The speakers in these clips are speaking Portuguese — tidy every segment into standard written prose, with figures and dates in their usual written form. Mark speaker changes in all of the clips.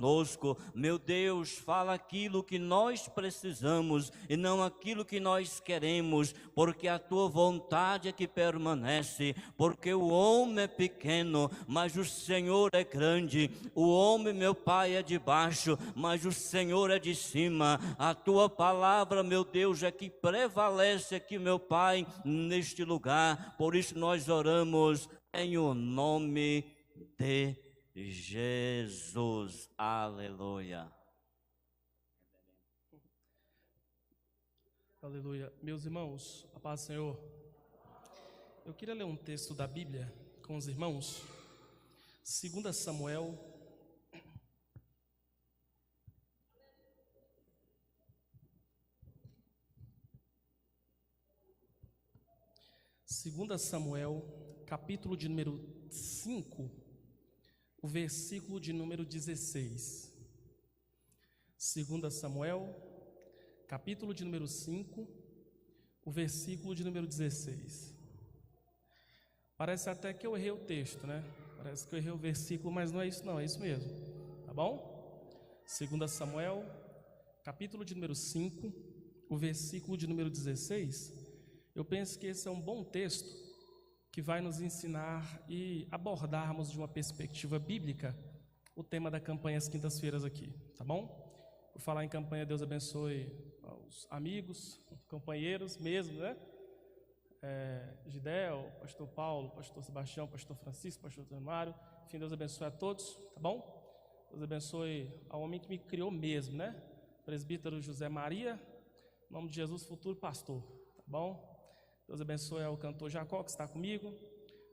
Speaker 1: conosco. Meu Deus, fala aquilo que nós precisamos e não aquilo que nós queremos, porque a tua vontade é que permanece, porque o homem é pequeno, mas o Senhor é grande. O homem, meu Pai, é de baixo, mas o Senhor é de cima. A tua palavra, meu Deus, é que prevalece aqui, meu Pai, neste lugar. Por isso nós oramos em o nome de Jesus. Aleluia.
Speaker 2: Aleluia. Meus irmãos, a paz do Senhor. Eu queria ler um texto da Bíblia com os irmãos. 2 Samuel. Segunda Samuel, capítulo de número 5, o versículo de número 16. 2 Samuel, capítulo de número 5, o versículo de número 16. Parece até que eu errei o texto, né? Parece que eu errei o versículo, mas não é isso não, é isso mesmo. Tá bom? 2 Samuel, capítulo de número 5, o versículo de número 16. Eu penso que esse é um bom texto que vai nos ensinar e abordarmos de uma perspectiva bíblica o tema da campanha às quintas-feiras aqui, tá bom? Por falar em campanha, Deus abençoe aos amigos, companheiros mesmo, né? Gidel, pastor Paulo, pastor Sebastião, pastor Francisco, pastor Mário, enfim, Deus abençoe a todos, tá bom? Deus abençoe ao homem que me criou mesmo, né? Presbítero José Maria, em nome de Jesus, futuro pastor, tá bom? Deus abençoe ao cantor Jacó que está comigo.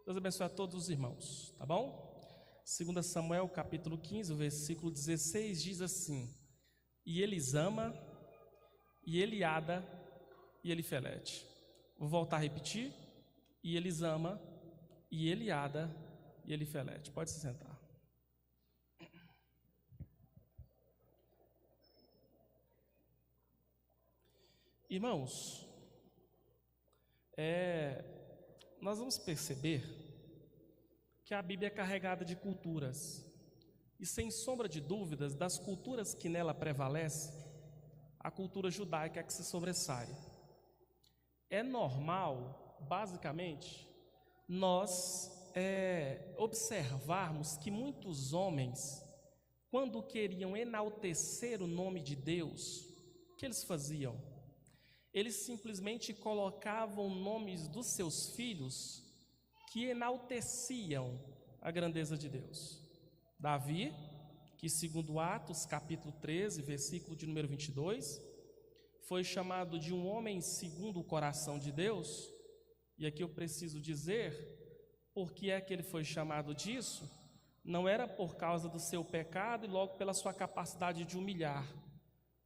Speaker 2: Deus abençoe a todos os irmãos, tá bom? 2 Samuel capítulo 15, o versículo 16 diz assim: E Elisama, e Eliada, e Elifelete. Vou voltar a repetir: E Elisama, e Eliada, e Elifelete. Pode se sentar. Irmãos, nós vamos perceber que a Bíblia é carregada de culturas, e sem sombra de dúvidas, das culturas que nela prevalecem, a cultura judaica é que se sobressai. É normal, basicamente, nós observarmos que muitos homens, quando queriam enaltecer o nome de Deus, o que eles faziam? Eles simplesmente colocavam nomes dos seus filhos que enalteciam a grandeza de Deus. Davi, que segundo Atos capítulo 13, versículo de número 22, foi chamado de um homem segundo o coração de Deus. E aqui eu preciso dizer, por que é que ele foi chamado disso? Não era por causa do seu pecado e logo pela sua capacidade de humilhar.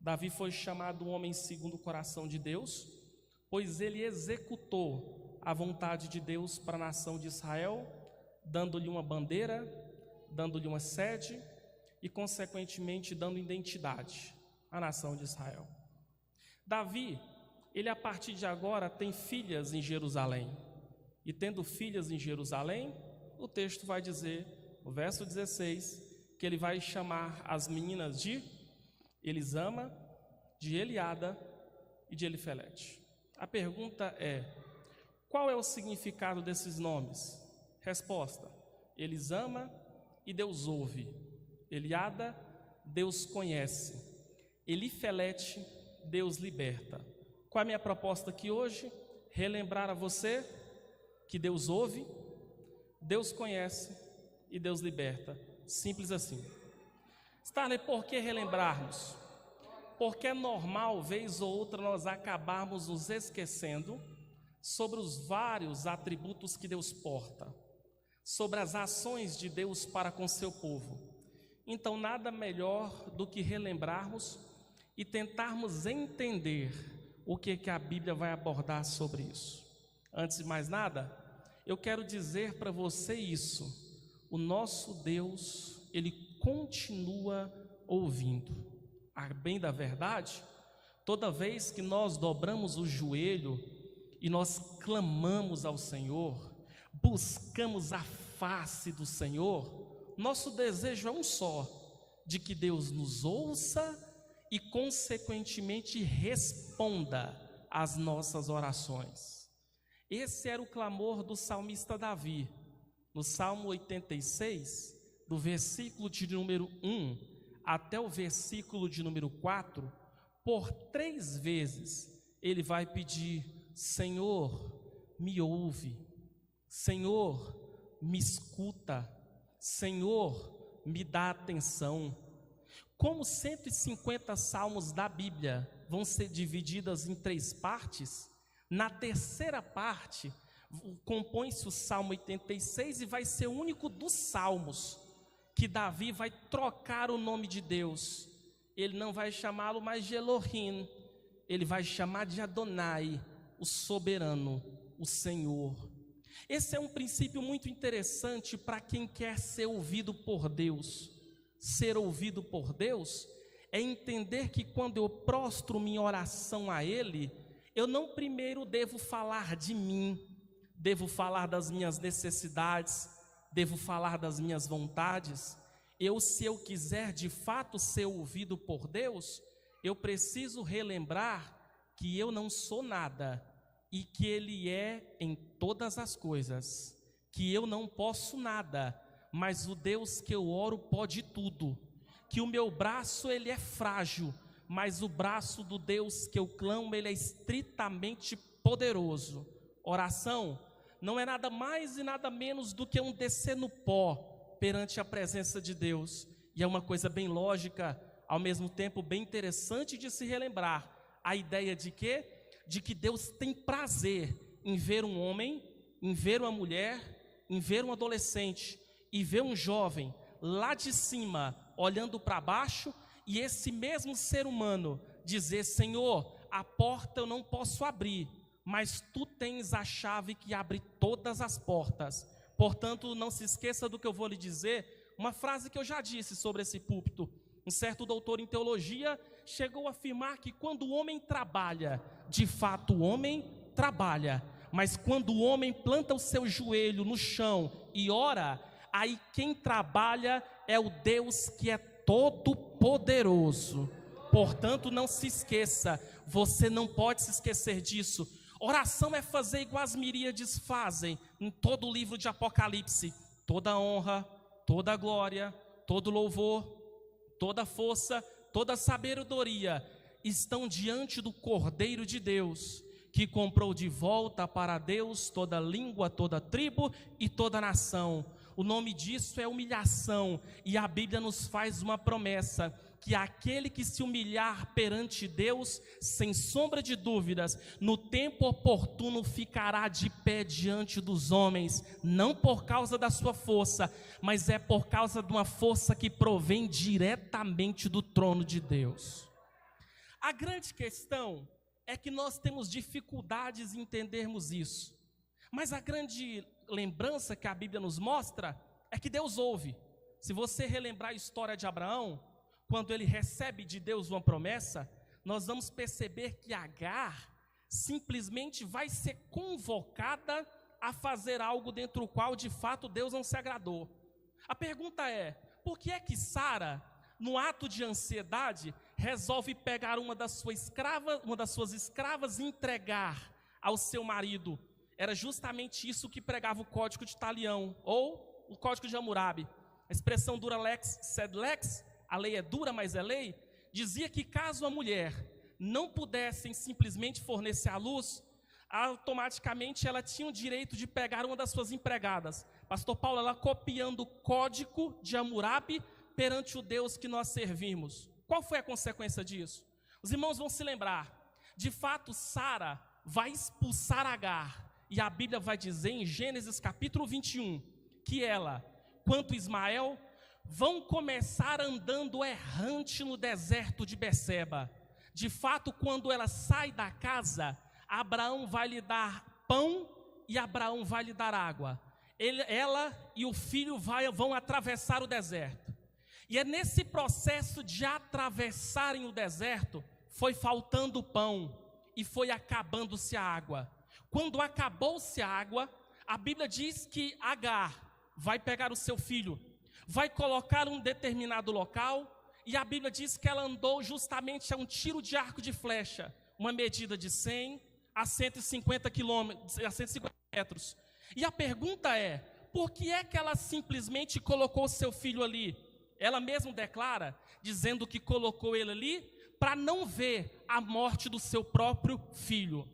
Speaker 2: Davi foi chamado um homem segundo o coração de Deus, pois ele executou a vontade de Deus para a nação de Israel, dando-lhe uma bandeira, dando-lhe uma sede e, consequentemente, dando identidade à nação de Israel. Davi, ele a partir de agora tem filhas em Jerusalém, e tendo filhas em Jerusalém, o texto vai dizer, no verso 16, que ele vai chamar as meninas de Elisama, de Eliada e de Elifelete. A pergunta é: qual é o significado desses nomes? Resposta: Elisama, e Deus ouve. Eliada, Deus conhece. Elifelete, Deus liberta. Qual é a minha proposta aqui hoje? Relembrar a você que Deus ouve, Deus conhece e Deus liberta. Simples assim. Starley, por que relembrarmos? Porque é normal, vez ou outra, nós acabarmos nos esquecendo sobre os vários atributos que Deus porta, sobre as ações de Deus para com seu povo. Então, nada melhor do que relembrarmos e tentarmos entender o que a Bíblia vai abordar sobre isso. Antes de mais nada, eu quero dizer para você isso: o nosso Deus, Ele continua ouvindo. A bem da verdade, toda vez que nós dobramos o joelho e nós clamamos ao Senhor, buscamos a face do Senhor, nosso desejo é um só: de que Deus nos ouça e, consequentemente, responda às nossas orações. Esse era o clamor do salmista Davi. No Salmo 86, do versículo de número 1 até o versículo de número 4, por 3 vezes ele vai pedir: Senhor, me ouve, Senhor, me escuta, Senhor, me dá atenção. Como 150 salmos da Bíblia vão ser divididas em 3 partes, na terceira parte compõe-se o Salmo 86 e vai ser o único dos salmos que Davi vai trocar o nome de Deus. Ele não vai chamá-lo mais de Elohim, ele vai chamar de Adonai, o soberano, o Senhor. Esse é um princípio muito interessante para quem quer ser ouvido por Deus. Ser ouvido por Deus é entender que quando eu prostro minha oração a Ele, eu não primeiro devo falar de mim, devo falar das minhas necessidades, devo falar das minhas vontades. Se eu quiser de fato ser ouvido por Deus, eu preciso relembrar que eu não sou nada e que Ele é em todas as coisas, que eu não posso nada, mas o Deus que eu oro pode tudo, que o meu braço ele é frágil, mas o braço do Deus que eu clamo ele é estritamente poderoso. Oração não é nada mais e nada menos do que um descer no pó perante a presença de Deus, e é uma coisa bem lógica, ao mesmo tempo bem interessante de se relembrar, a ideia de quê? De que Deus tem prazer em ver um homem, em ver uma mulher, em ver um adolescente, e ver um jovem lá de cima, olhando para baixo, e esse mesmo ser humano dizer: Senhor, a porta eu não posso abrir, mas Tu tens a chave que abre todas as portas. Portanto, não se esqueça do que eu vou lhe dizer, uma frase que eu já disse sobre esse púlpito. Um certo doutor em teologia chegou a afirmar que quando o homem trabalha, de fato o homem trabalha, mas quando o homem planta o seu joelho no chão e ora, aí quem trabalha é o Deus que é todo poderoso. Portanto, não se esqueça, você não pode se esquecer disso. Oração é fazer igual as miríades fazem em todo o livro de Apocalipse. Toda honra, toda glória, todo louvor, toda força, toda sabedoria estão diante do Cordeiro de Deus, que comprou de volta para Deus toda língua, toda tribo e toda nação. O nome disso é humilhação, e a Bíblia nos faz uma promessa, que aquele que se humilhar perante Deus, sem sombra de dúvidas, no tempo oportuno ficará de pé diante dos homens, não por causa da sua força, mas é por causa de uma força que provém diretamente do trono de Deus. A grande questão é que nós temos dificuldades em entendermos isso, mas a grande lembrança que a Bíblia nos mostra é que Deus ouve. Se você relembrar a história de Abraão, quando ele recebe de Deus uma promessa, nós vamos perceber que Agar simplesmente vai ser convocada a fazer algo dentro do qual de fato Deus não se agradou. A pergunta é: por que é que Sara, no ato de ansiedade, resolve pegar uma das suas escravas e entregar ao seu marido? Era justamente isso que pregava o Código de Talião, ou o Código de Hammurabi. A expressão dura lex sed lex, a lei é dura, mas é lei, dizia que caso a mulher não pudesse simplesmente fornecer a luz, automaticamente ela tinha o direito de pegar uma das suas empregadas. Pastor Paulo, ela copiando o Código de Hammurabi perante o Deus que nós servimos. Qual foi a consequência disso? Os irmãos vão se lembrar, de fato Sara vai expulsar Agar, e a Bíblia vai dizer em Gênesis capítulo 21, que ela, quanto Ismael, vão começar andando errante no deserto de Beceba. De fato, quando ela sai da casa, Abraão vai lhe dar pão e Abraão vai lhe dar água. Ela e o filho vão atravessar o deserto. E é nesse processo de atravessarem o deserto, foi faltando pão e foi acabando-se a água. Quando acabou-se a água, a Bíblia diz que Agar vai pegar o seu filho, vai colocar um determinado local, e a Bíblia diz que ela andou justamente a um tiro de arco de flecha, uma medida de 100 a 150 metros. E a pergunta é, por que é que ela simplesmente colocou seu filho ali? Ela mesma declara, dizendo que colocou ele ali para não ver a morte do seu próprio filho.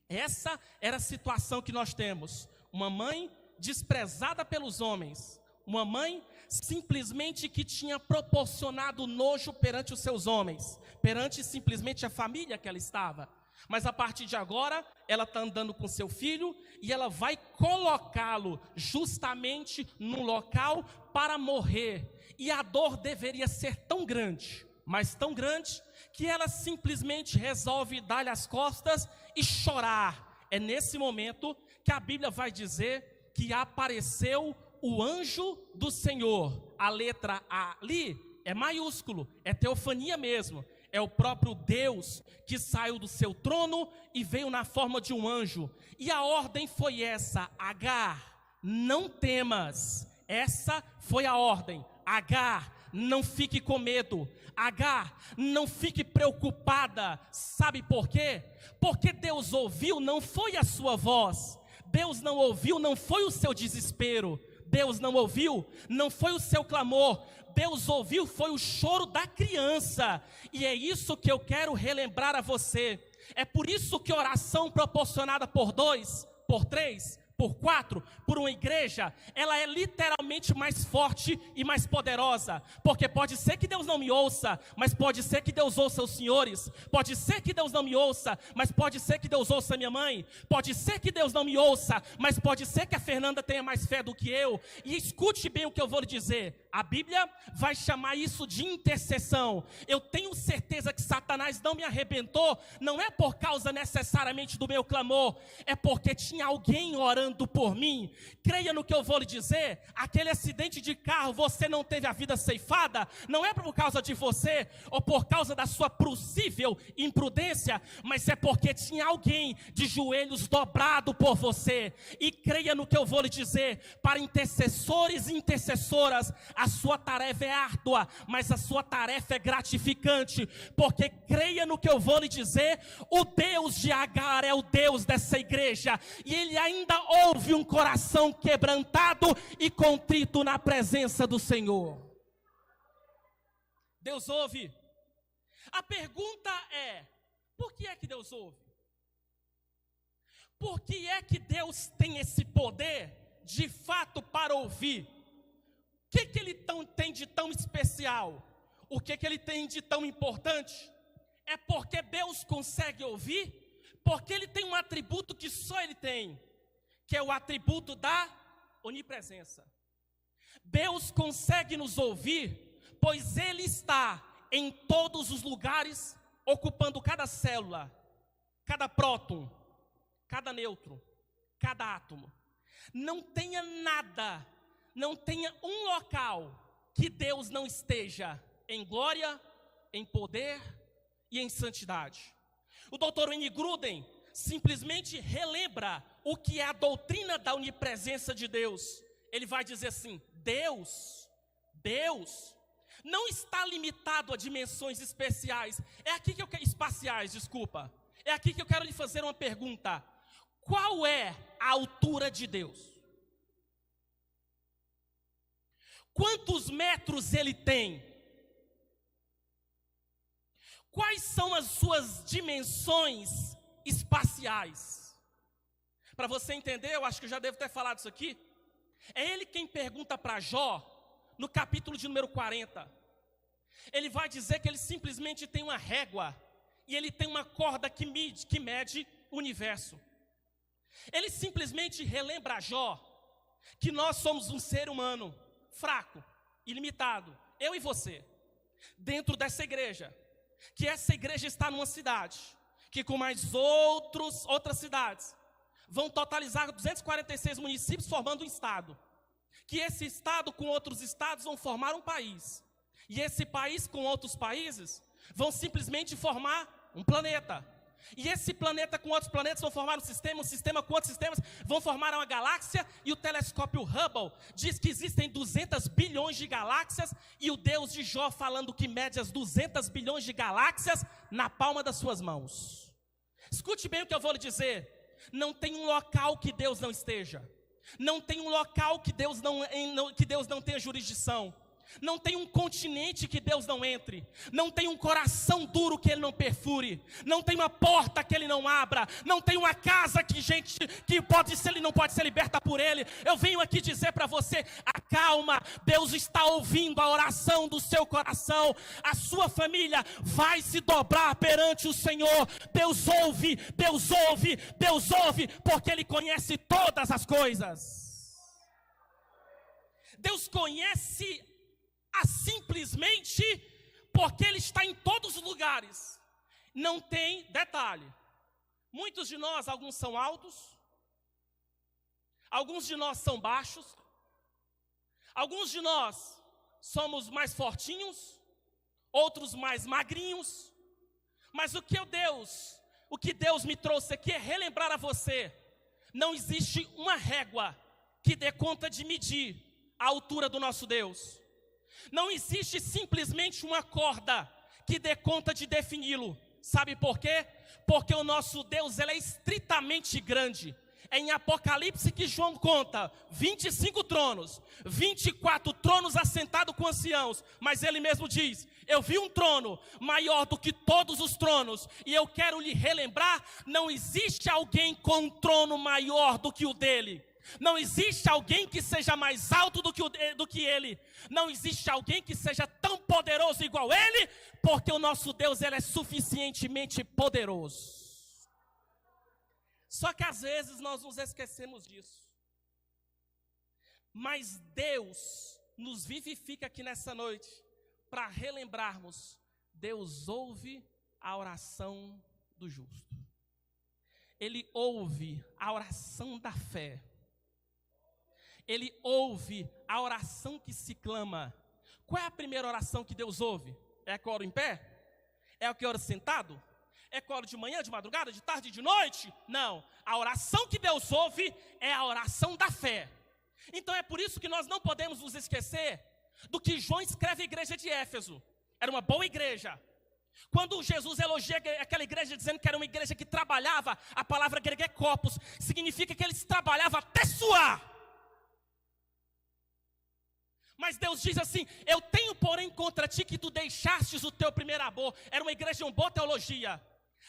Speaker 2: Essa era a situação que nós temos. Uma mãe desprezada pelos homens. Uma mãe simplesmente que tinha proporcionado nojo perante os seus homens. Perante simplesmente a família que ela estava. Mas a partir de agora, ela está andando com seu filho e ela vai colocá-lo justamente num local para morrer. E a dor deveria ser tão grande, mas tão grande, que ela simplesmente resolve dar-lhe as costas e chorar. É nesse momento que a Bíblia vai dizer que apareceu o anjo do Senhor. A letra A ali é maiúsculo, é teofania mesmo. É o próprio Deus que saiu do seu trono e veio na forma de um anjo. E a ordem foi essa: Agar, não temas. Essa foi a ordem. Agar, não fique com medo. Agar, não fique preocupada. Sabe por quê? Porque Deus ouviu, não foi a sua voz. Deus não ouviu, não foi o seu desespero. Deus não ouviu, não foi o seu clamor. Deus ouviu, foi o choro da criança. E é isso que eu quero relembrar a você. É por isso que oração proporcionada por 2, por 3, por 4, por uma igreja, ela é literalmente mais forte e mais poderosa. Porque pode ser que Deus não me ouça, mas pode ser que Deus ouça os senhores. Pode ser que Deus não me ouça, mas pode ser que Deus ouça minha mãe. Pode ser que Deus não me ouça, mas pode ser que a Fernanda tenha mais fé do que eu. E escute bem o que eu vou lhe dizer. A Bíblia vai chamar isso de intercessão. Eu tenho certeza que Satanás não me arrebentou, não é por causa necessariamente do meu clamor, é porque tinha alguém orando por mim. Creia no que eu vou lhe dizer. Aquele acidente de carro, você não teve a vida ceifada, não é por causa de você, ou por causa da sua possível imprudência, mas é porque tinha alguém de joelhos dobrado por você. E creia no que eu vou lhe dizer. Para intercessores e intercessoras, a sua tarefa é árdua, mas a sua tarefa é gratificante, porque creia no que eu vou lhe dizer, o Deus de Agar é o Deus dessa igreja, e Ele ainda ouve um coração quebrantado e contrito na presença do Senhor. Deus ouve. A pergunta é, por que é que Deus ouve? Por que é que Deus tem esse poder, de fato, para ouvir? O que Ele tem de tão especial? O que Ele tem de tão importante? É porque Deus consegue ouvir? Porque Ele tem um atributo que só Ele tem, que é o atributo da onipresença. Deus consegue nos ouvir, pois Ele está em todos os lugares, ocupando cada célula, cada próton, cada nêutron, cada átomo. Não tenha nada, não tenha um local que Deus não esteja em glória, em poder e em santidade. O Dr. Wayne Grudem simplesmente relembra o que é a doutrina da onipresença de Deus. Ele vai dizer assim: Deus não está limitado a dimensões especiais. É aqui que eu quero, espaciais, desculpa. É aqui que eu quero lhe fazer uma pergunta. Qual é a altura de Deus? Quantos metros Ele tem? Quais são as suas dimensões espaciais? Para você entender, eu acho que eu já devo ter falado isso aqui. É Ele quem pergunta para Jó, no capítulo de número 40. Ele vai dizer que ele simplesmente tem uma régua, e ele tem uma corda que mede o universo. Ele simplesmente relembra a Jó que nós somos um ser humano fraco, ilimitado, eu e você, dentro dessa igreja, que essa igreja está numa cidade, que com mais outras cidades, vão totalizar 246 municípios formando um estado, que esse estado com outros estados vão formar um país, e esse país com outros países vão simplesmente formar um planeta. E esse planeta com outros planetas vão formar um sistema com outros sistemas vão formar uma galáxia, e o telescópio Hubble diz que existem 200 bilhões de galáxias, e o Deus de Jó falando que mede as 200 bilhões de galáxias na palma das suas mãos. Escute bem o que eu vou lhe dizer. Não tem um local que Deus não esteja. Não tem um local que Deus não tenha jurisdição. Não tem um continente que Deus não entre. Não tem um coração duro que Ele não perfure. Não tem uma porta que Ele não abra. Não tem uma casa que Ele não pode ser liberta por Ele. Eu venho aqui dizer para você, acalma. Deus está ouvindo a oração do seu coração. A sua família vai se dobrar perante o Senhor. Deus ouve, Deus ouve, Deus ouve, porque Ele conhece todas as coisas. Deus conhece simplesmente porque Ele está em todos os lugares. Não tem detalhe. Muitos de nós, alguns são altos, alguns de nós são baixos, alguns de nós somos mais fortinhos, outros mais magrinhos. Mas o que Deus me trouxe aqui é relembrar a você: não existe uma régua que dê conta de medir a altura do nosso Deus. Não existe simplesmente uma corda que dê conta de defini-lo. Sabe por quê? Porque o nosso Deus, ele é estritamente grande. É em Apocalipse que João conta 25 tronos, 24 tronos assentados com anciãos. Mas ele mesmo diz: eu vi um trono maior do que todos os tronos. E eu quero lhe relembrar, não existe alguém com um trono maior do que o dele. Não existe alguém que seja mais alto do que ele. Não existe alguém que seja tão poderoso igual ele, porque o nosso Deus, ele é suficientemente poderoso. Só que às vezes nós nos esquecemos disso. Mas Deus nos vivifica aqui nessa noite para relembrarmos: Deus ouve a oração do justo. Ele ouve a oração da fé. Ele ouve a oração que se clama. Qual é a primeira oração que Deus ouve? É a que eu oro em pé? É a que eu oro sentado? É que eu oro de manhã, de madrugada, de tarde, de noite? Não. A oração que Deus ouve é a oração da fé. Então é por isso que nós não podemos nos esquecer do que João escreve à igreja de Éfeso. Era uma boa igreja. Quando Jesus elogia aquela igreja dizendo que era uma igreja que trabalhava, a palavra grega é kopos, significa que eles trabalhavam até suar. Mas Deus diz assim: eu tenho porém contra ti que tu deixastes o teu primeiro amor. Era uma igreja de uma boa teologia.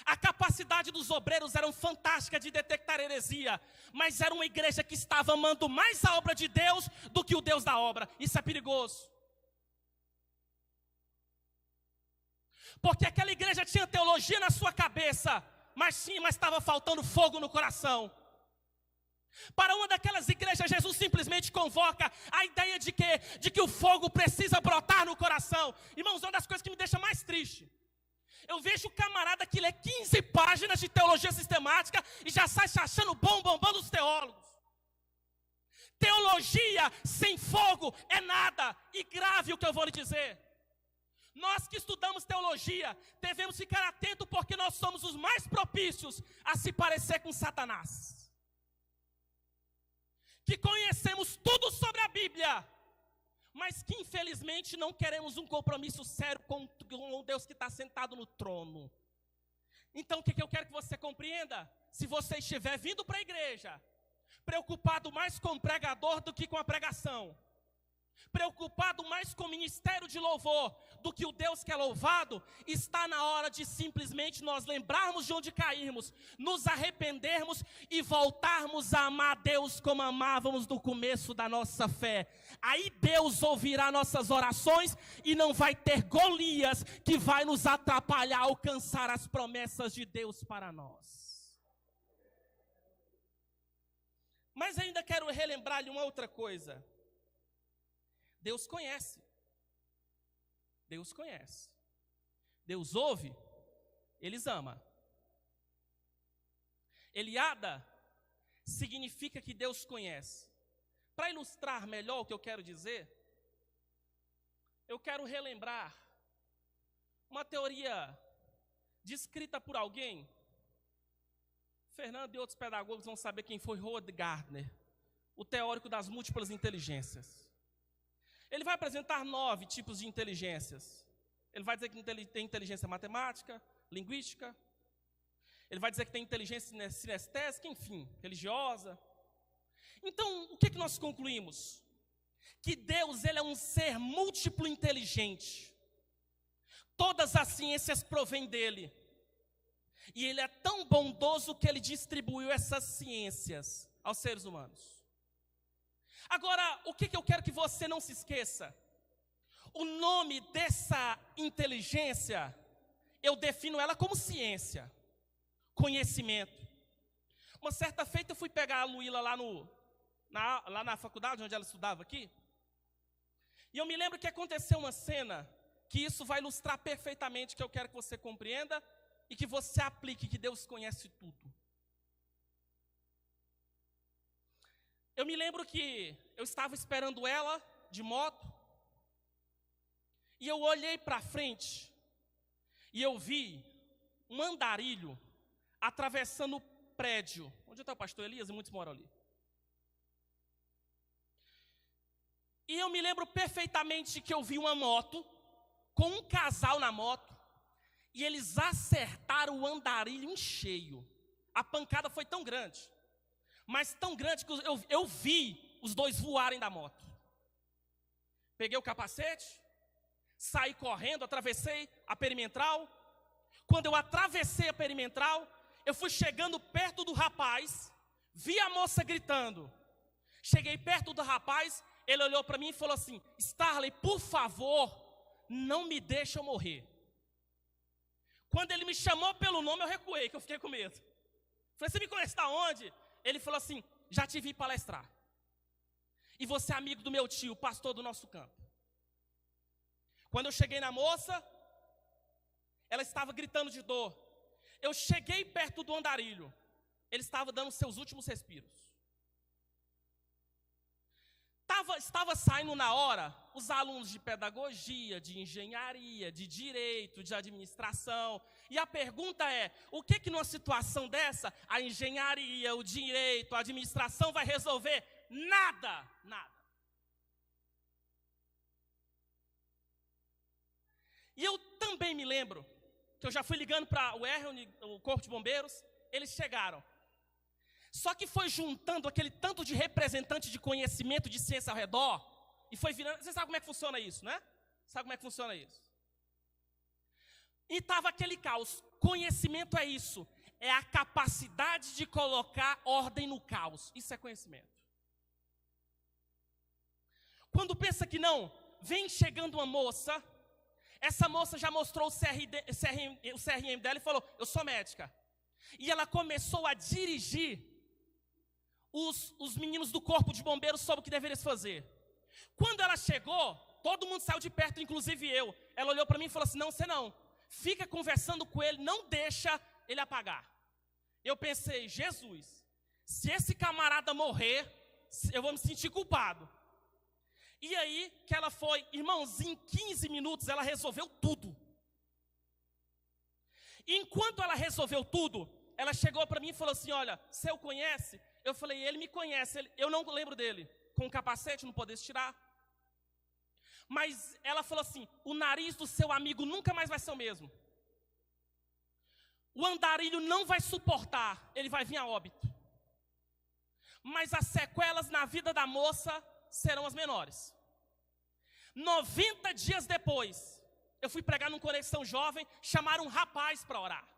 Speaker 2: A capacidade dos obreiros era fantástica de detectar heresia. Mas era uma igreja que estava amando mais a obra de Deus do que o Deus da obra. Isso é perigoso. Porque aquela igreja tinha teologia na sua cabeça, mas estava faltando fogo no coração. Para uma daquelas igrejas, Jesus simplesmente convoca a ideia de que o fogo precisa brotar no coração. Irmãos, uma das coisas que me deixa mais triste: eu vejo o camarada que lê 15 páginas de teologia sistemática e já sai se achando bom dos teólogos. Teologia sem fogo é nada. E grave o que eu vou lhe dizer: nós que estudamos teologia devemos ficar atentos, porque nós somos os mais propícios a se parecer com Satanás. Que conhecemos tudo sobre a Bíblia, mas que infelizmente não queremos um compromisso sério com o Deus que está sentado no trono. Então o que eu quero que você compreenda? Se você estiver vindo para a igreja, preocupado mais com o pregador do que com a pregação, preocupado mais com o ministério de louvor do que o Deus que é louvado, está na hora de simplesmente nós lembrarmos de onde caímos, nos arrependermos e voltarmos a amar Deus como amávamos no começo da nossa fé. Aí Deus ouvirá nossas orações e não vai ter Golias que vai nos atrapalhar a alcançar as promessas de Deus para nós. Mas ainda quero relembrar-lhe uma outra coisa. Deus conhece. Deus conhece. Deus ouve, Ele ama. Eliada significa que Deus conhece. Para ilustrar melhor o que eu quero dizer, eu quero relembrar uma teoria descrita por alguém Fernando e outros pedagogos vão saber quem foi Howard Gardner, o teórico das múltiplas inteligências. Ele vai apresentar 9 tipos de inteligências. Ele vai dizer que tem inteligência matemática, linguística. Ele vai dizer que tem inteligência sinestésica, enfim, religiosa. Então, o que nós concluímos? Que Deus, ele é um ser múltiplo inteligente. Todas as ciências provêm dele. E ele é tão bondoso que ele distribuiu essas ciências aos seres humanos. Agora, o que eu quero que você não se esqueça? O nome dessa inteligência, eu defino ela como ciência, conhecimento. Uma certa feita eu fui pegar a Luíla lá na faculdade, onde ela estudava aqui. E eu me lembro que aconteceu uma cena, que isso vai ilustrar perfeitamente, que eu quero que você compreenda, e que você aplique, que Deus conhece tudo. Eu me lembro que eu estava esperando ela, de moto, e eu olhei para frente, e eu vi um andarilho atravessando o prédio. Onde está o pastor Elias? E muitos moram ali. E eu me lembro perfeitamente que eu vi uma moto, com um casal na moto, e eles acertaram o andarilho em cheio. A pancada foi tão grande, mas tão grande que eu vi os dois voarem da moto. Peguei o capacete, saí correndo, atravessei a perimetral. Quando eu atravessei a perimetral, eu fui chegando perto do rapaz, vi a moça gritando. Cheguei perto do rapaz, ele olhou para mim e falou assim: Starley, por favor, não me deixe eu morrer. Quando ele me chamou pelo nome, eu recuei, que eu fiquei com medo. Falei: você me conhece de onde? Ele falou assim: já te vi palestrar. E você é amigo do meu tio, pastor do nosso campo. Quando eu cheguei na moça, ela estava gritando de dor. Eu cheguei perto do andarilho. Ele estava dando seus últimos respiros. Estava saindo na hora os alunos de pedagogia, de engenharia, de direito, de administração. E a pergunta é: o que numa situação dessa a engenharia, o direito, a administração vai resolver? Nada, nada. E eu também me lembro que eu já fui ligando para o Corpo de Bombeiros, eles chegaram. Só que foi juntando aquele tanto de representante de conhecimento de ciência ao redor, e foi virando. Você sabe como é que funciona isso, né? Sabe como é que funciona isso? E estava aquele caos. Conhecimento é isso. É a capacidade de colocar ordem no caos. Isso é conhecimento. Quando pensa que não, vem chegando uma moça. Essa moça já mostrou o CRM dela e falou: eu sou médica. E ela começou a dirigir os meninos do Corpo de Bombeiros sobre o que deveria se fazer. Quando ela chegou, todo mundo saiu de perto, inclusive eu. Ela olhou para mim e falou assim: não, você não. Fica conversando com ele, não deixa ele apagar. Eu pensei: Jesus, se esse camarada morrer, eu vou me sentir culpado. E aí que ela foi, irmãos, em 15 minutos ela resolveu tudo. Enquanto ela resolveu tudo, ela chegou para mim e falou assim: olha, você o conhece? Eu falei: ele me conhece, eu não lembro dele. Com capacete, não poder tirar. Mas ela falou assim: o nariz do seu amigo nunca mais vai ser o mesmo. O andarilho não vai suportar, ele vai vir a óbito. Mas as sequelas na vida da moça serão as menores. 90 dias depois, eu fui pregar num Conexão Jovem, chamaram um rapaz para orar.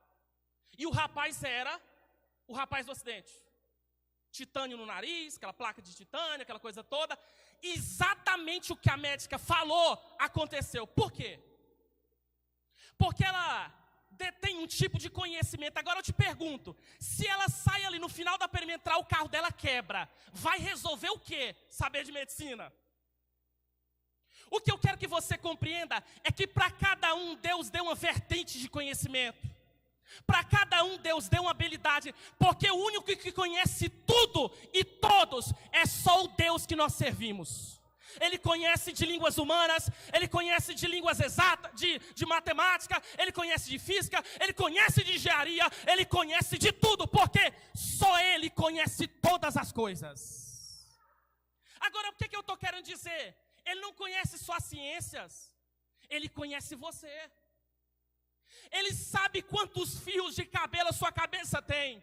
Speaker 2: E o rapaz era o rapaz do acidente. Titânio no nariz, aquela placa de titânio, aquela coisa toda. Exatamente o que a médica falou aconteceu. Por quê? Porque ela detém um tipo de conhecimento. Agora eu te pergunto, se ela sai ali no final da perimetral, o carro dela quebra, vai resolver o quê? Saber de medicina. O que eu quero que você compreenda é que para cada um Deus deu uma vertente de conhecimento. Para cada um Deus deu uma habilidade, porque o único que conhece tudo e todos é só o Deus que nós servimos. Ele conhece de línguas humanas, Ele conhece de línguas exatas, de matemática, Ele conhece de física, Ele conhece de engenharia, Ele conhece de tudo, porque só Ele conhece todas as coisas. Agora, o que eu estou querendo dizer? Ele não conhece só as ciências, Ele conhece você. Ele sabe quantos fios de cabelo a sua cabeça tem.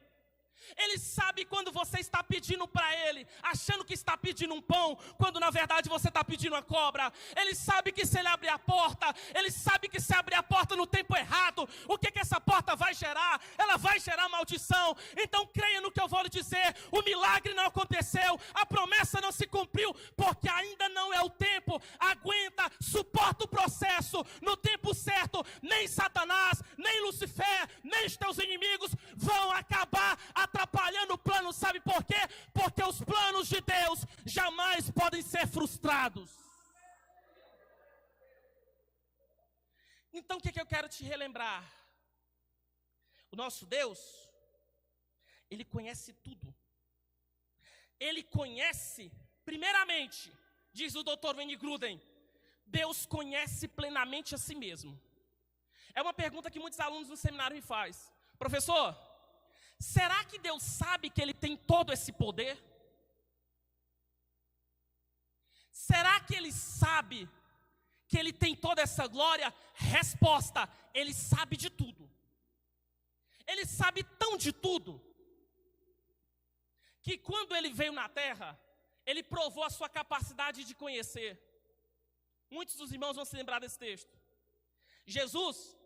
Speaker 2: Ele sabe quando você está pedindo para Ele, achando que está pedindo um pão, quando na verdade você está pedindo uma cobra. Ele sabe que se Ele abrir a porta, Ele sabe que se abrir a porta no tempo errado, o que essa porta vai gerar? Ela vai gerar maldição. Então creia no que eu vou lhe dizer, o milagre não aconteceu, a promessa não se cumpriu, porque ainda não é o tempo. Aguenta, suporta o processo, no tempo certo, nem Satanás, nem Lucifer, nem os teus inimigos vão acabar atrapalhando o plano. Sabe por quê? Porque os planos de Deus jamais podem ser frustrados. Então o que eu quero te relembrar? O nosso Deus, Ele conhece tudo. Ele conhece, primeiramente, diz o Dr. Wayne Grudem, Deus conhece plenamente a si mesmo. É uma pergunta que muitos alunos no seminário me fazem. Professor, será que Deus sabe que Ele tem todo esse poder? Será que Ele sabe que Ele tem toda essa glória? Resposta: Ele sabe de tudo. Ele sabe tão de tudo, que quando Ele veio na terra, Ele provou a sua capacidade de conhecer. Muitos dos irmãos vão se lembrar desse texto. Jesus,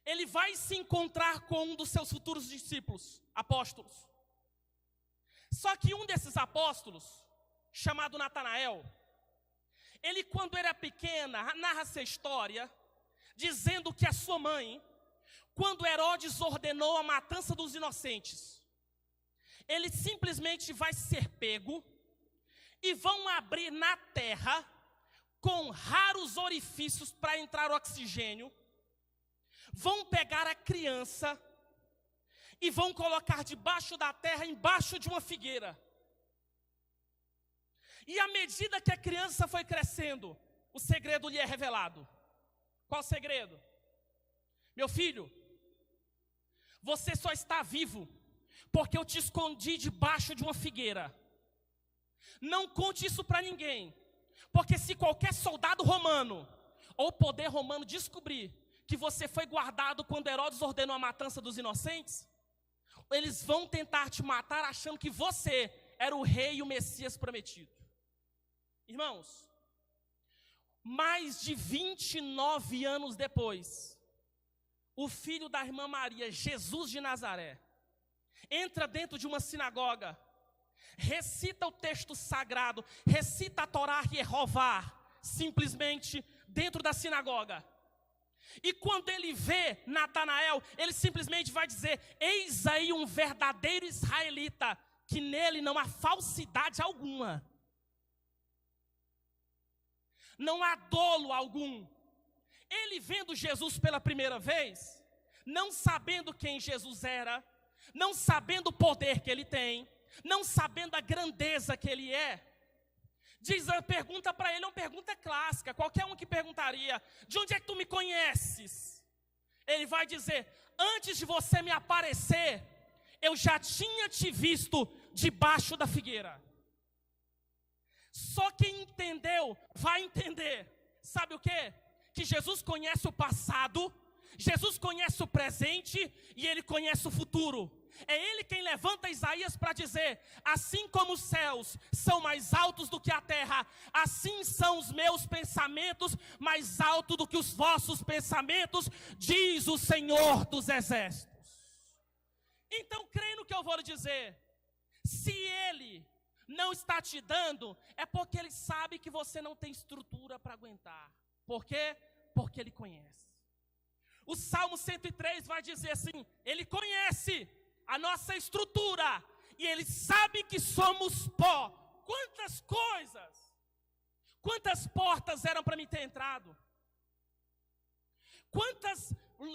Speaker 2: Ele vai se encontrar com um dos seus futuros discípulos, apóstolos. Só que um desses apóstolos, chamado Natanael, ele quando era pequena, narra essa história, dizendo que a sua mãe, quando Herodes ordenou a matança dos inocentes, ele simplesmente vai ser pego e vão abrir na terra, com raros orifícios para entrar oxigênio, vão pegar a criança e vão colocar debaixo da terra, embaixo de uma figueira. E à medida que a criança foi crescendo, o segredo lhe é revelado. Qual o segredo? Meu filho, você só está vivo porque eu te escondi debaixo de uma figueira. Não conte isso para ninguém, porque se qualquer soldado romano ou poder romano descobrir que você foi guardado quando Herodes ordenou a matança dos inocentes, eles vão tentar te matar achando que você era o rei e o Messias prometido. Irmãos, mais de 29 anos depois, o filho da irmã Maria, Jesus de Nazaré, entra dentro de uma sinagoga, recita o texto sagrado, recita a Torá Yehová, simplesmente dentro da sinagoga. E quando ele vê Natanael, ele simplesmente vai dizer: eis aí um verdadeiro israelita, que nele não há falsidade alguma, não há dolo algum. Ele vendo Jesus pela primeira vez, não sabendo quem Jesus era, não sabendo o poder que ele tem, não sabendo a grandeza que ele é, diz a pergunta para ele, é uma pergunta clássica, qualquer um que perguntaria: de onde é que tu me conheces? Ele vai dizer: antes de você me aparecer, eu já tinha te visto debaixo da figueira. Só quem entendeu vai entender, sabe o quê? Que Jesus conhece o passado, Jesus conhece o presente e Ele conhece o futuro. É Ele quem levanta Isaías para dizer: assim como os céus são mais altos do que a terra, assim são os meus pensamentos mais altos do que os vossos pensamentos, diz o Senhor dos exércitos. Então creia no que eu vou lhe dizer. Se Ele não está te dando, é porque Ele sabe que você não tem estrutura para aguentar. Por quê? Porque Ele conhece. O Salmo 103 vai dizer assim: Ele conhece a nossa estrutura e Ele sabe que somos pó. Quantas coisas, quantas portas eram para mim ter entrado, quantas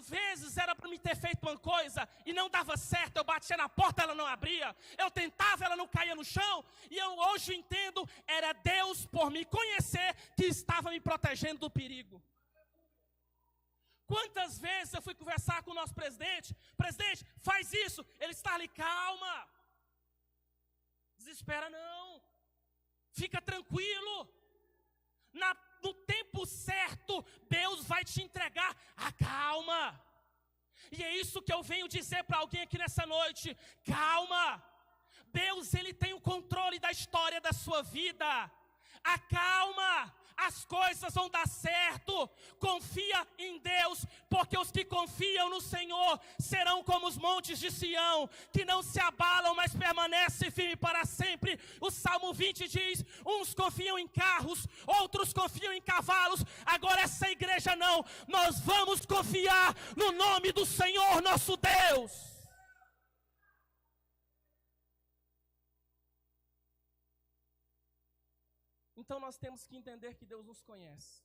Speaker 2: vezes era para me ter feito uma coisa e não dava certo, eu batia na porta, ela não abria, eu tentava, ela não caía no chão, e eu hoje entendo, era Deus por me conhecer que estava me protegendo do perigo. Quantas vezes eu fui conversar com o nosso presidente, faz isso, ele está ali, calma, desespera não, fica tranquilo, no tempo certo, Deus vai te entregar a calma. E é isso que eu venho dizer para alguém aqui nessa noite, calma, Deus ele tem o controle da história da sua vida, acalma, as coisas vão dar certo, confia em Deus, porque os que confiam no Senhor serão como os montes de Sião, que não se abalam, mas permanecem firmes para sempre. O Salmo 20 diz, uns confiam em carros, outros confiam em cavalos, agora essa igreja não, nós vamos confiar no nome do Senhor nosso Deus. Então nós temos que entender que Deus nos conhece.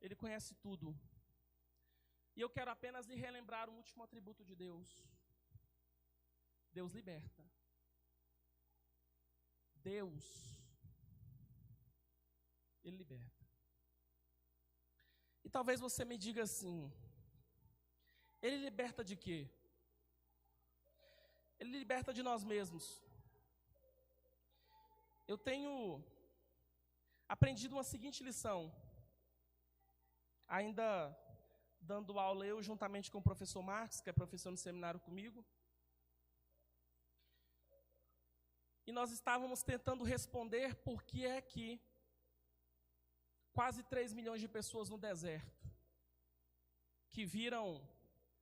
Speaker 2: Ele conhece tudo. E eu quero apenas lhe relembrar um último atributo de Deus. Deus liberta. Deus, Ele liberta. E talvez você me diga assim, Ele liberta de quê? Ele liberta de nós mesmos. Eu tenho aprendido uma seguinte lição, ainda dando aula eu juntamente com o professor Marcos, que é professor no seminário comigo, e nós estávamos tentando responder por que é que quase 3 milhões de pessoas no deserto, que viram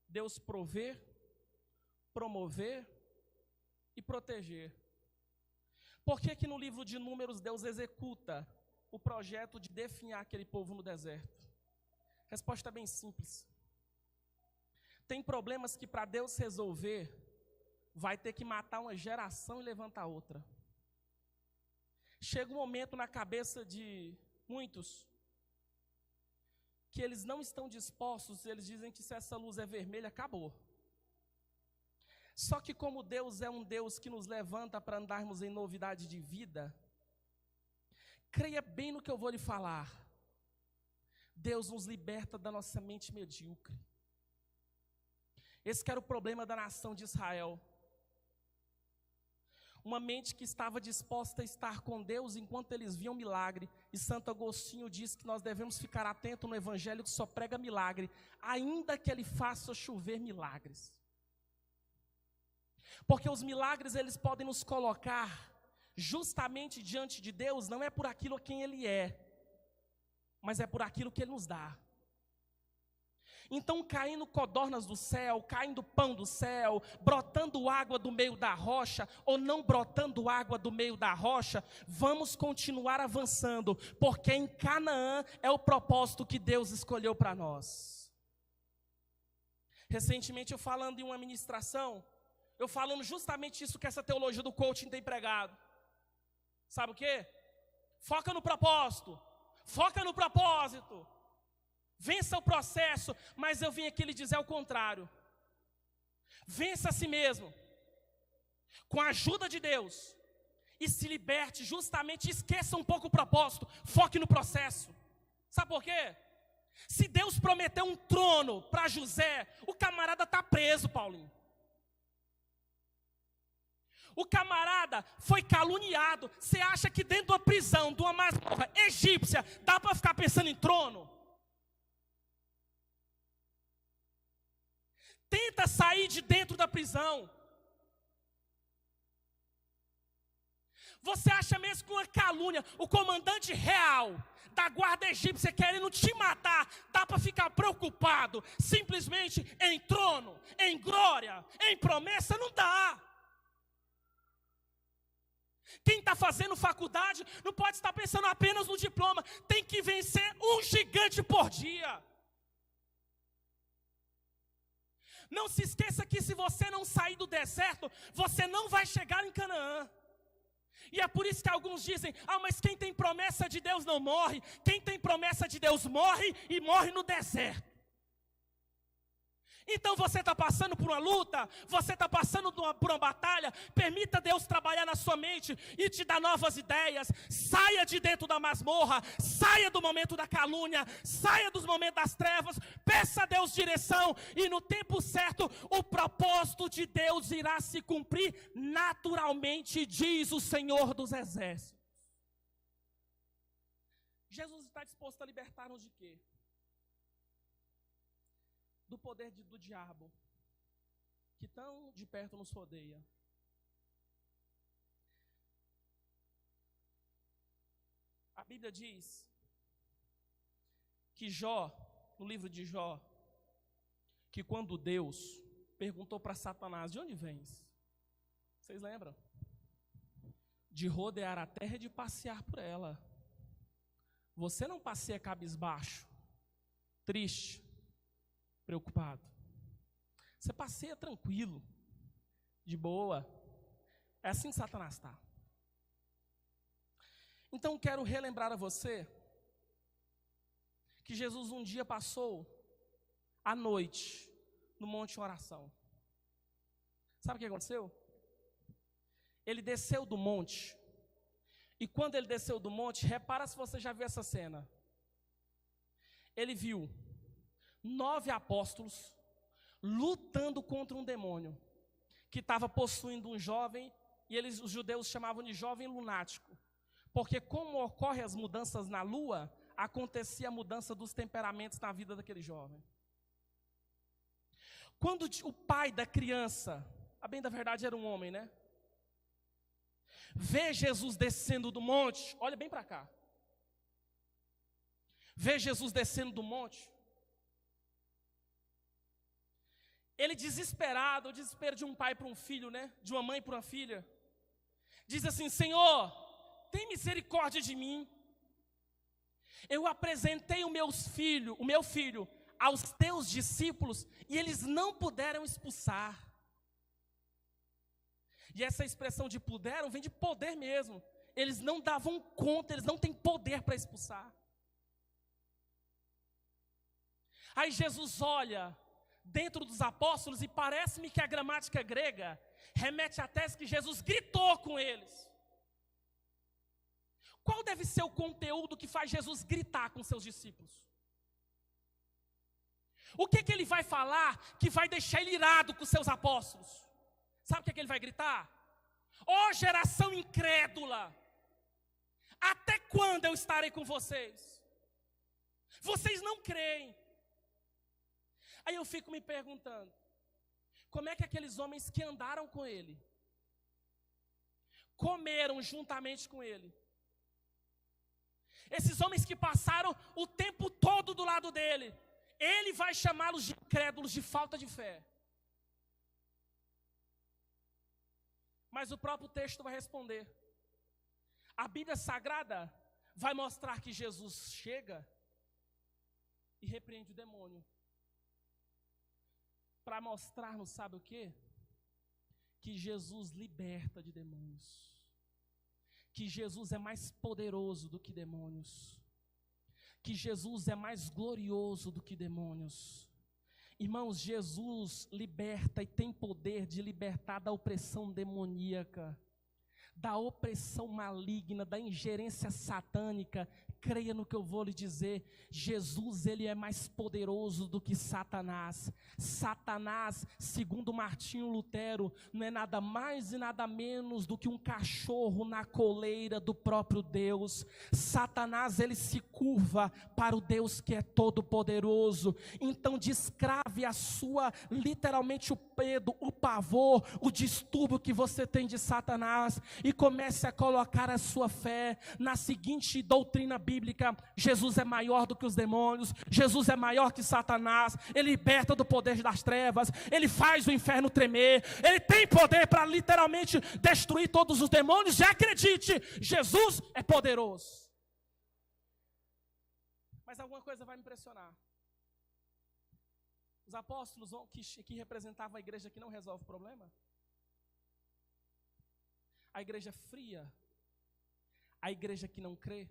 Speaker 2: Deus prover, promover e proteger, por que que no livro de Números Deus executa o projeto de definhar aquele povo no deserto? Resposta bem simples. Tem problemas que para Deus resolver, vai ter que matar uma geração e levantar outra. Chega um momento na cabeça de muitos, que eles não estão dispostos, eles dizem que se essa luz é vermelha, acabou. Só que como Deus é um Deus que nos levanta para andarmos em novidade de vida, creia bem no que eu vou lhe falar. Deus nos liberta da nossa mente medíocre. Esse que era o problema da nação de Israel. Uma mente que estava disposta a estar com Deus enquanto eles viam milagre. E Santo Agostinho diz que nós devemos ficar atentos no evangelho que só prega milagre, ainda que ele faça chover milagres. Porque os milagres eles podem nos colocar justamente diante de Deus, não é por aquilo a quem Ele é, mas é por aquilo que Ele nos dá. Então caindo codornas do céu, caindo pão do céu, brotando água do meio da rocha, ou não brotando água do meio da rocha, vamos continuar avançando, porque em Canaã é o propósito que Deus escolheu para nós. Recentemente eu falando em uma ministração, eu falando justamente isso que essa teologia do coaching tem pregado. Sabe o quê? Foca no propósito. Foca no propósito. Vença o processo. Mas eu vim aqui lhe dizer o contrário. Vença a si mesmo. Com a ajuda de Deus. E se liberte justamente. Esqueça um pouco o propósito. Foque no processo. Sabe por quê? Se Deus prometeu um trono para José, o camarada está preso, Paulinho. O camarada foi caluniado. Você acha que dentro de uma prisão, de uma masmorra egípcia, dá para ficar pensando em trono? Tenta sair de dentro da prisão. Você acha mesmo que uma calúnia, o comandante real da guarda egípcia querendo te matar, dá para ficar preocupado simplesmente em trono, em glória, em promessa? Não dá. Quem está fazendo faculdade não pode estar pensando apenas no diploma, tem que vencer um gigante por dia. Não se esqueça que se você não sair do deserto, você não vai chegar em Canaã. E é por isso que alguns dizem, mas quem tem promessa de Deus não morre. Quem tem promessa de Deus morre e morre no deserto. Então você está passando por uma luta, você está passando por uma batalha, permita Deus trabalhar na sua mente e te dar novas ideias. Saia de dentro da masmorra, saia do momento da calúnia, saia dos momentos das trevas, peça a Deus direção e no tempo certo o propósito de Deus irá se cumprir naturalmente, diz o Senhor dos Exércitos. Jesus está disposto a libertar-nos de quê? Do poder do diabo, que tão de perto nos rodeia. A Bíblia diz que Jó, no livro de Jó, que quando Deus perguntou para Satanás, de onde vens? Vocês lembram? De rodear a terra e de passear por ela. Você não passeia cabisbaixo, triste, preocupado. Você passeia tranquilo, de boa. É assim que Satanás está. Então quero relembrar a você que Jesus um dia passou a noite no monte de oração. Sabe o que aconteceu? Ele desceu do monte. E quando ele desceu do monte, repara se você já viu essa cena. Ele viu 9 apóstolos lutando contra um demônio que estava possuindo um jovem, e os judeus chamavam de jovem lunático, porque como ocorrem as mudanças na lua, acontecia a mudança dos temperamentos na vida daquele jovem. Quando o pai da criança, a bem da verdade era um homem, né? Vê Jesus descendo do monte, olha bem para cá. Vê Jesus descendo do monte. Ele desesperado, o desespero de um pai para um filho, né? De uma mãe para uma filha. Diz assim: Senhor, tem misericórdia de mim. Eu apresentei o meu filho aos teus discípulos e eles não puderam expulsar. E essa expressão de puderam vem de poder mesmo. Eles não davam conta, eles não têm poder para expulsar. Aí Jesus olha dentro dos apóstolos e parece-me que a gramática grega remete à tese que Jesus gritou com eles. Qual deve ser o conteúdo que faz Jesus gritar com seus discípulos? O que ele vai falar que vai deixar ele irado com seus apóstolos? Sabe o que ele vai gritar? Ó geração incrédula, até quando eu estarei com vocês? Vocês não creem. Aí eu fico me perguntando, como é que aqueles homens que andaram com ele, comeram juntamente com ele, esses homens que passaram o tempo todo do lado dele, ele vai chamá-los de incrédulos, de falta de fé. Mas o próprio texto vai responder. A Bíblia Sagrada vai mostrar que Jesus chega e repreende o demônio. Para mostrar-nos, sabe o quê? Que Jesus liberta de demônios. Que Jesus é mais poderoso do que demônios. Que Jesus é mais glorioso do que demônios. Irmãos, Jesus liberta e tem poder de libertar da opressão demoníaca, da opressão maligna, da ingerência satânica. Creia no que eu vou lhe dizer. Jesus, ele é mais poderoso do que Satanás. Satanás, segundo Martinho Lutero, não é nada mais e nada menos do que um cachorro na coleira do próprio Deus. Satanás, ele se curva para o Deus que é todo poderoso. Então descrave a sua, literalmente o medo, o pavor, o distúrbio que você tem de Satanás e comece a colocar a sua fé na seguinte doutrina bíblica: Jesus é maior do que os demônios, Jesus é maior que Satanás, ele liberta do poder das trevas, ele faz o inferno tremer, ele tem poder para literalmente destruir todos os demônios. E acredite, Jesus é poderoso. Mas alguma coisa vai me impressionar. Os apóstolos que representavam a igreja que não resolve o problema, a igreja fria, a igreja que não crê,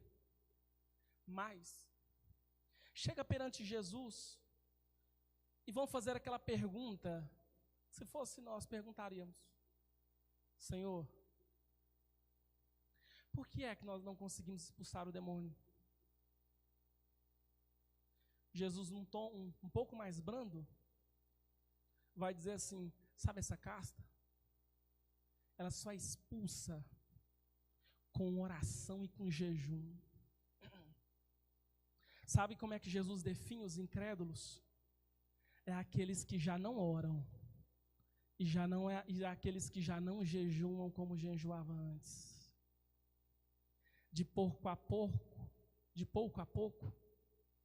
Speaker 2: mas chega perante Jesus e vão fazer aquela pergunta, se fosse nós perguntaríamos: Senhor, por que é que nós não conseguimos expulsar o demônio? Jesus, num tom um pouco mais brando, vai dizer assim: sabe essa casta? Ela só expulsa com oração e com jejum. Sabe como é que Jesus define os incrédulos? É aqueles que já não oram e aqueles que já não jejuam como jejuava antes. De pouco a pouco,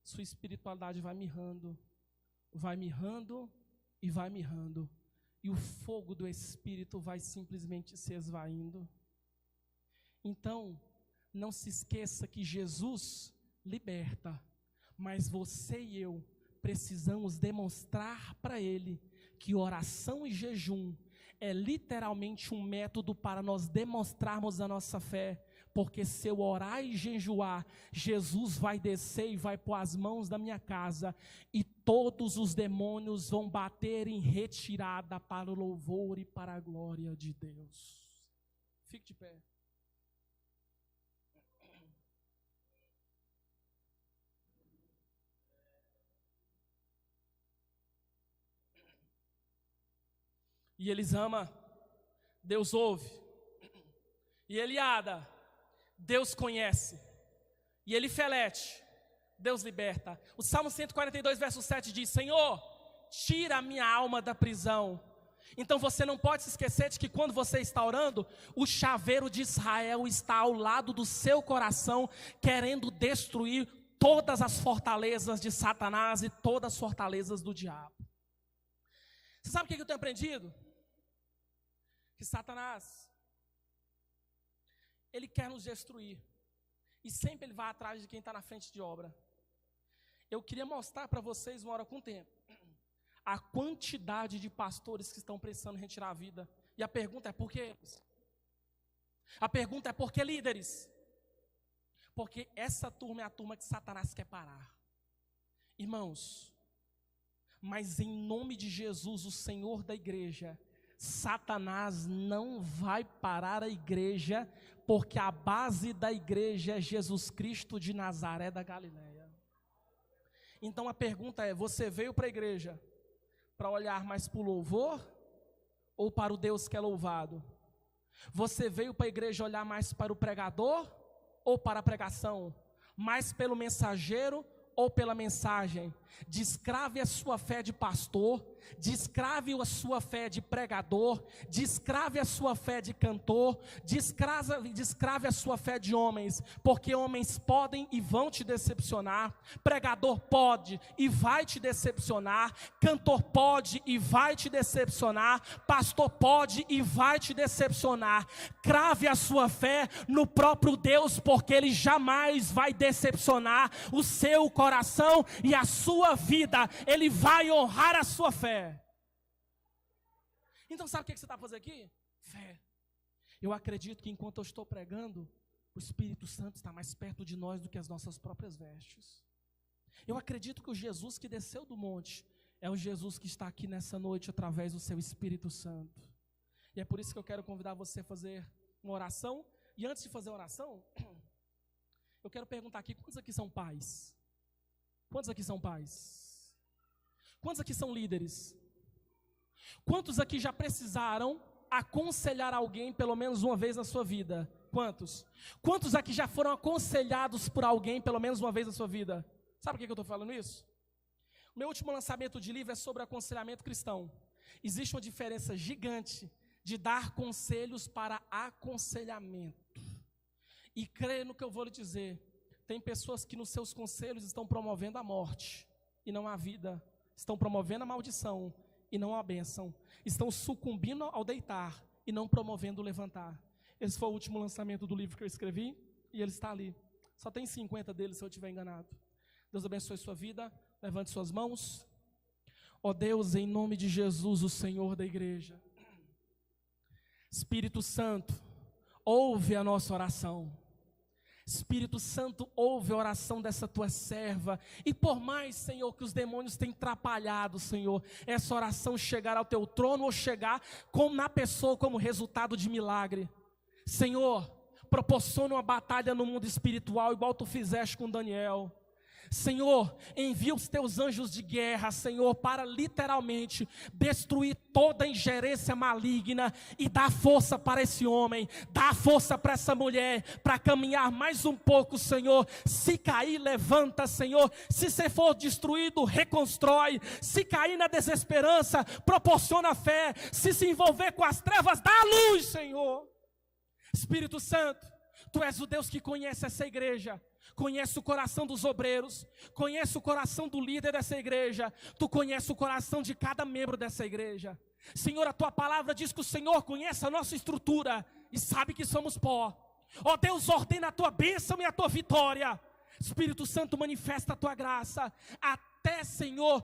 Speaker 2: sua espiritualidade vai mirrando e vai mirrando, e o fogo do Espírito vai simplesmente se esvaindo. Então, não se esqueça que Jesus liberta, mas você e eu precisamos demonstrar para Ele que oração e jejum é literalmente um método para nós demonstrarmos a nossa fé, porque se eu orar e jejuar, Jesus vai descer e vai pôr as mãos na minha casa, e todos os demônios vão bater em retirada para o louvor e para a glória de Deus. Fique de pé. E Elisama, Deus ouve. E Eliada, Deus conhece. E Elifelete, Deus liberta. O Salmo 142, verso 7 diz: Senhor, tira a minha alma da prisão. Então você não pode se esquecer de que quando você está orando, o chaveiro de Israel está ao lado do seu coração, querendo destruir todas as fortalezas de Satanás e todas as fortalezas do diabo. Você sabe o que eu tenho aprendido? Que Satanás, ele quer nos destruir, e sempre ele vai atrás de quem está na frente de obra. Eu queria mostrar para vocês, uma hora com o tempo, a quantidade de pastores que estão precisando retirar a vida. E a pergunta é: por que eles? A pergunta é: por que líderes? Porque essa turma é a turma que Satanás quer parar. Irmãos, mas em nome de Jesus, o Senhor da igreja, Satanás não vai parar a igreja, porque a base da igreja é Jesus Cristo de Nazaré da Galileia. Então a pergunta é: você veio para a igreja para olhar mais para o louvor ou para o Deus que é louvado? Você veio para a igreja olhar mais para o pregador ou para a pregação? Mais pelo mensageiro ou pela mensagem? Descrave a sua fé de pastor, descrave a sua fé de pregador, descrave a sua fé de cantor, descrave a sua fé de homens, porque homens podem e vão te decepcionar, pregador pode e vai te decepcionar, cantor pode e vai te decepcionar, pastor pode e vai te decepcionar. Crave a sua fé no próprio Deus, porque Ele jamais vai decepcionar o seu coração e a sua vida. Ele vai honrar a sua fé. Então sabe o que você está fazendo aqui? Fé. Eu acredito que enquanto eu estou pregando, o Espírito Santo está mais perto de nós do que as nossas próprias vestes. Eu acredito que o Jesus que desceu do monte é o Jesus que está aqui nessa noite através do seu Espírito Santo. E é por isso que eu quero convidar você a fazer uma oração. E antes de fazer a oração, eu quero perguntar aqui: quantos aqui são pais? Quantos aqui são pais? Quantos aqui são líderes? Quantos aqui já precisaram aconselhar alguém pelo menos uma vez na sua vida? Quantos? Quantos aqui já foram aconselhados por alguém pelo menos uma vez na sua vida? Sabe por que eu estou falando isso? O meu último lançamento de livro é sobre aconselhamento cristão. Existe uma diferença gigante de dar conselhos para aconselhamento. E creia no que eu vou lhe dizer. Tem pessoas que nos seus conselhos estão promovendo a morte e não a vida. Estão promovendo a maldição e não a bênção. Estão sucumbindo ao deitar e não promovendo o levantar. Esse foi o último lançamento do livro que eu escrevi e ele está ali. Só tem 50 deles, se eu estiver enganado. Deus abençoe sua vida. Levante suas mãos. Ó Deus, em nome de Jesus, o Senhor da igreja. Espírito Santo, ouve a nossa oração. Espírito Santo, ouve a oração dessa tua serva, e por mais, Senhor, que os demônios tenham atrapalhado, Senhor, essa oração chegar ao teu trono, ou chegar na pessoa como resultado de milagre. Senhor, proporciona uma batalha no mundo espiritual, igual tu fizeste com Daniel. Senhor, envia os teus anjos de guerra, Senhor, para literalmente destruir toda ingerência maligna e dar força para esse homem, dar força para essa mulher, para caminhar mais um pouco, Senhor. Se cair, levanta, Senhor. Se você for destruído, reconstrói. Se cair na desesperança, proporciona fé. Se envolver com as trevas, dá a luz, Senhor. Espírito Santo, tu és o Deus que conhece essa igreja, conhece o coração dos obreiros, conhece o coração do líder dessa igreja, tu conhece o coração de cada membro dessa igreja. Senhor, a tua palavra diz que o Senhor conhece a nossa estrutura e sabe que somos pó. Ó Deus, ordena a tua bênção e a tua vitória. Espírito Santo, manifesta a tua graça, até, Senhor,